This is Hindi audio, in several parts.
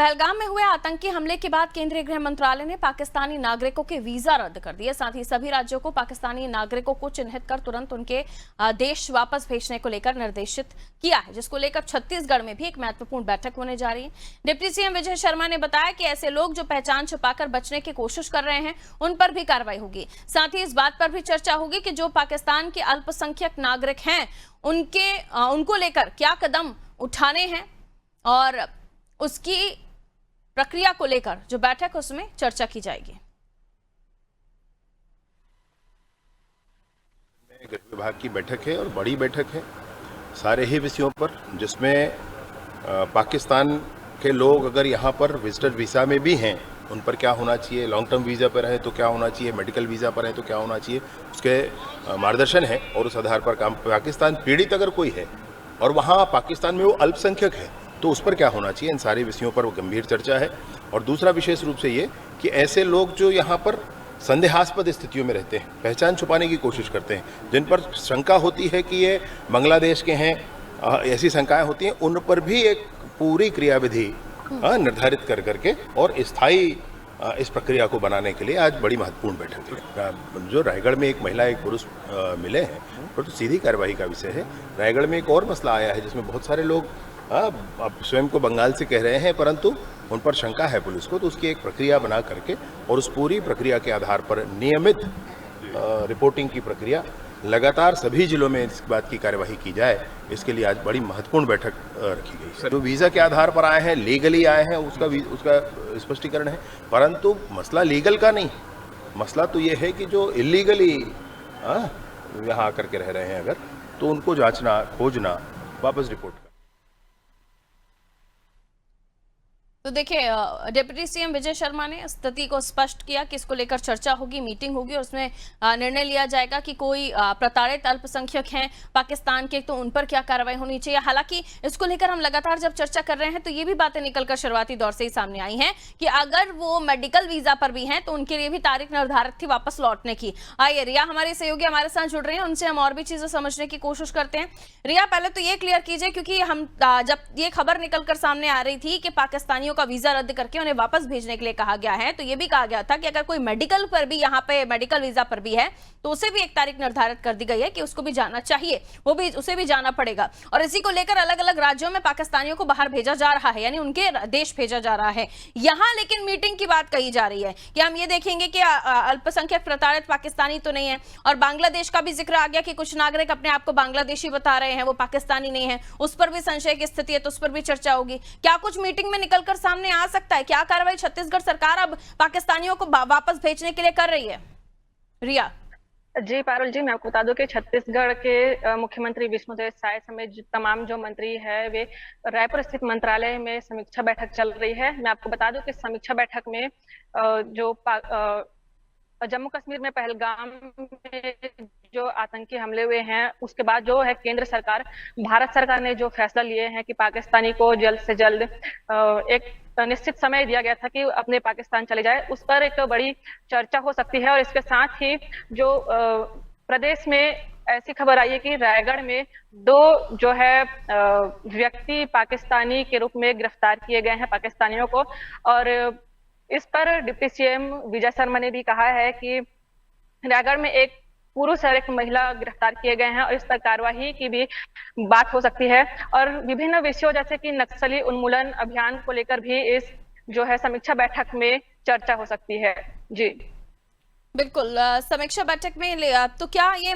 पहलगाम में हुए आतंकी हमले के बाद केंद्रीय गृह मंत्रालय ने पाकिस्तानी नागरिकों के वीजा रद्द कर दिए। साथ ही सभी राज्यों को पाकिस्तानी नागरिकों को चिन्हित कर तुरंत उनके देश वापस भेजने को लेकर निर्देशित किया है, जिसको लेकर छत्तीसगढ़ में भी एक महत्वपूर्ण बैठक होने जा रही है। डिप्टी सीएम विजय शर्मा ने बताया कि ऐसे लोग जो पहचान छुपाकर बचने की कोशिश कर रहे हैं उन पर भी कार्रवाई होगी। साथ ही इस बात पर भी चर्चा होगी कि जो पाकिस्तान के अल्पसंख्यक नागरिक हैं उनको लेकर क्या कदम उठाने हैं और उसकी प्रक्रिया को लेकर जो बैठक उसमें चर्चा की जाएगी। गृह विभाग की बैठक है और बड़ी बैठक है सारे ही विषयों पर, जिसमें पाकिस्तान के लोग अगर यहाँ पर विजिटर वीज़ा में भी हैं उन पर क्या होना चाहिए, लॉन्ग टर्म वीज़ा पर है तो क्या होना चाहिए, मेडिकल वीज़ा पर है तो क्या होना चाहिए, उसके मार्गदर्शन है और उस आधार पर काम। पाकिस्तान पीड़ित अगर कोई है और वहाँ पाकिस्तान में वो अल्पसंख्यक है तो उस पर क्या होना चाहिए, इन सारे विषयों पर गंभीर चर्चा है। और दूसरा विशेष रूप से ये कि ऐसे लोग जो यहाँ पर संदेहास्पद स्थितियों में रहते हैं, पहचान छुपाने की कोशिश करते हैं, जिन पर शंका होती है कि ये बांग्लादेश के हैं, ऐसी शंकाएं होती हैं, उन पर भी एक पूरी क्रियाविधि निर्धारित कर करके और स्थायी इस प्रक्रिया को बनाने के लिए आज बड़ी महत्वपूर्ण बैठक है। जो रायगढ़ में एक महिला एक पुरुष मिले हैं तो सीधी कार्रवाई का विषय है। रायगढ़ में एक और मसला आया है जिसमें बहुत सारे लोग अब स्वयं को बंगाल से कह रहे हैं, परंतु उन पर शंका है पुलिस को, तो उसकी एक प्रक्रिया बना करके और उस पूरी प्रक्रिया के आधार पर नियमित रिपोर्टिंग की प्रक्रिया लगातार सभी जिलों में इस बात की कार्यवाही की जाए, इसके लिए आज बड़ी महत्वपूर्ण बैठक रखी गई। जो वीज़ा के आधार पर आए हैं, लीगली आए हैं, उसका स्पष्टीकरण है, परंतु मसला लीगल का नहीं, मसला तो ये है कि जो इलीगली यहाँ आकर के रह रहे हैं अगर, तो उनको जांचना, खोजना, वापस रिपोर्ट करना। तो देखिए, डिप्टी सीएम विजय शर्मा ने स्थिति को स्पष्ट किया कि इसको लेकर चर्चा होगी, मीटिंग होगी और उसमें निर्णय लिया जाएगा कि कोई प्रताड़ित अल्पसंख्यक हैं पाकिस्तान के तो उन पर क्या कार्रवाई होनी चाहिए। हालांकि इसको लेकर हम लगातार जब चर्चा कर रहे हैं तो ये भी बातें निकलकर शुरुआती दौर से ही सामने आई हैं कि अगर वो मेडिकल वीजा पर भी हैं तो उनके लिए भी तारीख निर्धारित थी वापस लौटने की। आइए रिया हमारे सहयोगी हमारे साथ जुड़ रहे हैं, उनसे हम और भी चीजें समझने की कोशिश करते हैं। रिया, पहले तो ये क्लियर कीजिए, क्योंकि हम जब ये खबर निकलकर सामने आ रही थी कि पाकिस्तानी का वीजा रद्द करके उन्हें वापस भेजने के लिए कहा गया है, तो यह भी कहा गया था कि अगर कोई मेडिकल पर भी यहाँ पे मेडिकल वीजा पर भी है तो उसे भी एक तारीख निर्धारित कर दी गई है कि उसको भी जाना चाहिए, उसे भी जाना पड़ेगा। और इसी को लेकर अलग अलग राज्यों में पाकिस्तानियों को बाहर भेजा जा रहा है, यानी उनके देश भेजा जा रहा है। यहाँ लेकिन मीटिंग की बात कही जा रही है कि हम ये देखेंगे कि अल्पसंख्यक प्रताड़ित पाकिस्तानी तो नहीं है, और बांग्लादेश का भी जिक्र आ गया कि कुछ नागरिक अपने आप को बांग्लादेशी बता रहे हैं, वो पाकिस्तानी नहीं है, उस पर भी संशय की स्थिति है, तो उस पर भी चर्चा होगी। क्या कुछ मीटिंग में निकलकर सामने आ सकता है? क्या कार्रवाई छत्तीसगढ़ सरकार अब पाकिस्तानियों को वापस भेजने के लिए कर रही है? रिया जी पारुल जी, मैं आपको बता दूं कि छत्तीसगढ़ के मुख्यमंत्री विष्णुदेव साय समेत तमाम जो मंत्री है वे रायपुर स्थित मंत्रालय में समीक्षा बैठक चल रही है। मैं आपको बता दूं कि समीक्षा बैठक में जो जम्मू कश्मीर में पहलगाम में जो आतंकी हमले हुए हैं उसके बाद जो है केंद्र सरकार, भारत सरकार ने जो फैसला लिए हैं कि पाकिस्तानी को जल्द से जल्द एक निश्चित समय दिया गया था कि अपने पाकिस्तान चले जाए, उस पर एक बड़ी चर्चा हो सकती है। और इसके साथ ही जो प्रदेश में ऐसी खबर आई है कि रायगढ़ में 2 जो है व्यक्ति पाकिस्तानी के रूप में गिरफ्तार किए गए हैं पाकिस्तानियों को, और इस पर डिप्टी सीएम विजय शर्मा ने भी कहा है कि रायगढ़ में एक पुरुष और एक महिला गिरफ्तार किए गए हैं और इस पर कार्यवाही की भी बात हो सकती है। और विभिन्न विषयों जैसे कि नक्सली उन्मूलन अभियान को लेकर भी इस जो है समीक्षा बैठक में चर्चा हो सकती है। जी बिल्कुल, समीक्षा बैठक में तो क्या ये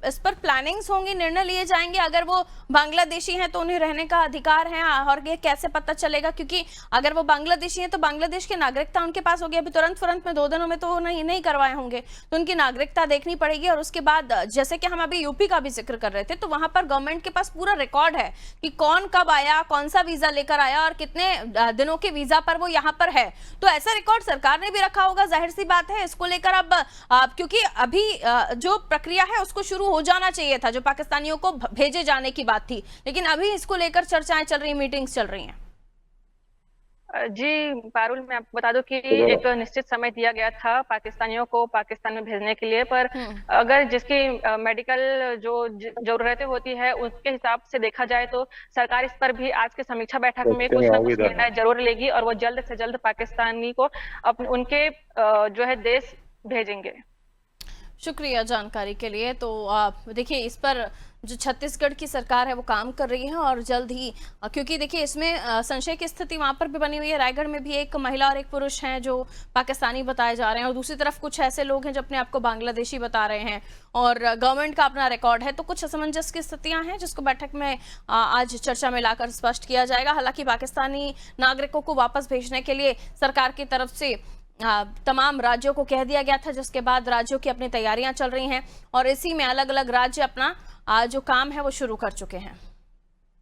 इस पर प्लानिंग्स होंगी, निर्णय लिए जाएंगे? अगर वो बांग्लादेशी हैं तो उन्हें रहने का अधिकार है, और ये कैसे पता चलेगा? क्योंकि अगर वो बांग्लादेशी हैं तो बांग्लादेश की नागरिकता उनके पास होगी, अभी तुरंत में 2 दिनों में तो नहीं करवाए होंगे, तो उनकी नागरिकता देखनी पड़ेगी। और उसके बाद जैसे कि हम अभी यूपी का भी जिक्र कर रहे थे, तो वहां पर गवर्नमेंट के पास पूरा रिकॉर्ड है कि कौन कब आया, कौन सा वीजा लेकर आया और कितने दिनों के वीजा पर वो यहाँ पर है, तो ऐसा रिकॉर्ड सरकार ने भी रखा होगा, जाहिर सी बात है। इसको लेकर अब क्योंकि अभी जो प्रक्रिया है उसको शुरू हो जाना चाहिए था, जो पाकिस्तानियों को भेजे जाने की बात थी, लेकिन अभी इसको लेकर चर्चाएं चल रही, मीटिंग्स चल रही हैं। जी पारुल, मैं आपको बता दूं कि एक निश्चित समय दिया गया था पाकिस्तानियों को पाकिस्तान में भेजने के लिए, पर अगर जिसकी मेडिकल जो जरूरतें होती है उसके हिसाब से देखा जाए तो सरकार इस पर भी आज की समीक्षा बैठक में कुछ ना कुछ निर्णय जरूर लेगी और वो जल्द से जल्द पाकिस्तानी को उनके जो है देश भेजेंगे। शुक्रिया जानकारी के लिए। तो देखिए, इस पर जो छत्तीसगढ़ की सरकार है वो काम कर रही है और जल्द ही, क्योंकि देखिए इसमें संशय की स्थिति वहां पर भी बनी हुई है। रायगढ़ में भी एक महिला और एक पुरुष हैं जो पाकिस्तानी बताए जा रहे हैं और दूसरी तरफ कुछ ऐसे लोग हैं जो अपने आप को बांग्लादेशी बता रहे हैं और गवर्नमेंट का अपना रिकॉर्ड है। तो कुछ असमंजस की स्थितियां हैं जिसको बैठक में आज चर्चा में लाकर स्पष्ट किया जाएगा। हालांकि पाकिस्तानी नागरिकों को वापस भेजने के लिए सरकार की तरफ से तमाम राज्यों को कह दिया गया था, जिसके बाद राज्यों की अपनी तैयारियां चल रही हैं और इसी में अलग अलग राज्य अपना जो काम है वो शुरू कर चुके हैं।